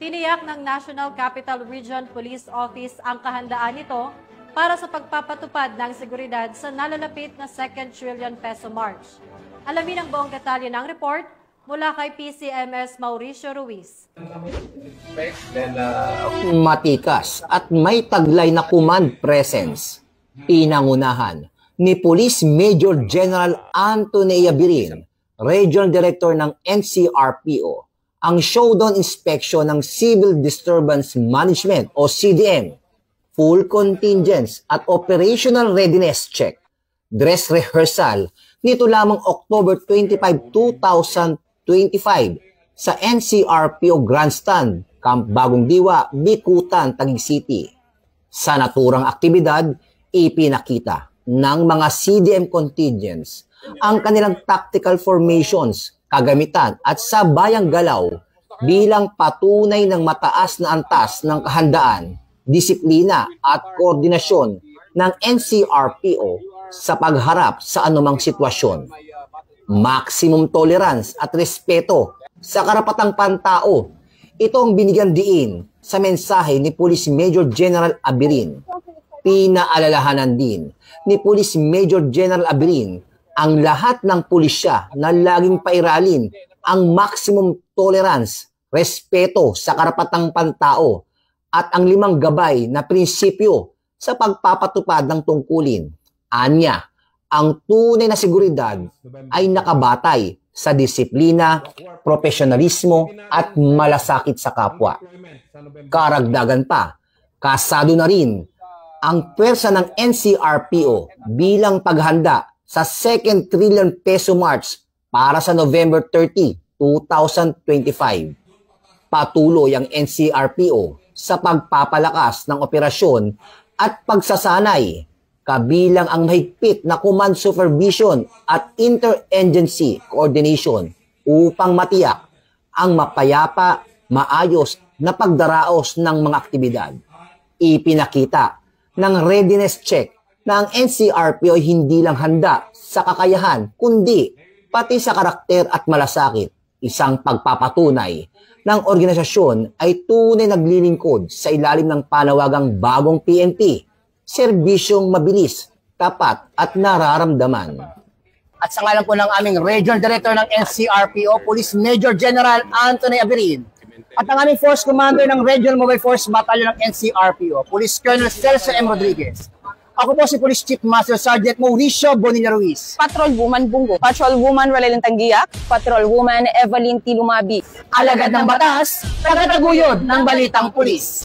Tiniyak ng National Capital Region Police Office ang kahandaan nito para sa pagpapatupad ng seguridad sa nalalapit na 2nd trillion peso march. Alamin ang buong detalye ng report mula kay PCMS Mauricio Ruiz. Matikas at may taglay na command presence. Pinangunahan ni Police Major General Anthony Yabirin, Regional Director ng NCRPO, ang showdown inspection ng Civil Disturbance Management o CDM, full contingents at operational readiness check, dress rehearsal nito lamang October 25, 2025 sa NCRPO Grandstand, Camp Bagong Diwa, Bikutan, Taguig City. Sa naturang aktibidad, ipinakita ng mga CDM contingents ang kanilang tactical formations, kagamitan at sabayang galaw bilang patunay ng mataas na antas ng kahandaan, disiplina at koordinasyon ng NCRPO sa pagharap sa anumang sitwasyon. Maximum tolerance at respeto sa karapatang pantao. Ito ang binigyan diin sa mensahe ni Police Major General Yabirin. Pinaalalahanan din ni Police Major General Yabirin ang lahat ng pulisya na laging pairalin ang maximum tolerance, respeto sa karapatang pantao at ang 5 gabay na prinsipyo sa pagpapatupad ng tungkulin. Anya, ang tunay na seguridad ay nakabatay sa disiplina, profesionalismo at malasakit sa kapwa. Karagdagan pa, kasado na rin ang pwersa ng NCRPO bilang paghanda sa 2nd trillion peso march para sa November 30, 2025. Patuloy ang NCRPO sa pagpapalakas ng operasyon at pagsasanay, kabilang ang mahigpit na command supervision at interagency coordination upang matiyak ang mapayapa, maayos na pagdaraos ng mga aktibidad. Ipinakita ng readiness check na ang NCRPO ay hindi lang handa sa kakayahan, kundi pati sa karakter at malasakit. Isang pagpapatunay ng organisasyon ay tunay naglilingkod sa ilalim ng panawagang bagong PNP, serbisyong mabilis, tapat at nararamdaman. At sa ngalan po ng aming Regional Director ng NCRPO, Police Major General Anthony Yabirin, at ang aming Force Commander ng Regional Mobile Force Battalion ng NCRPO, Police Colonel Celso M. Rodriguez. Ako po si Police Chief Master Sergeant Mauricio Bonilla Ruiz. Patrol Woman Bungo. Patrol Woman Raleigh Tanggiak. Patrol Woman Evelyn T. Lumabi. Alagad ng batas, tagataguyod ng balitang pulis.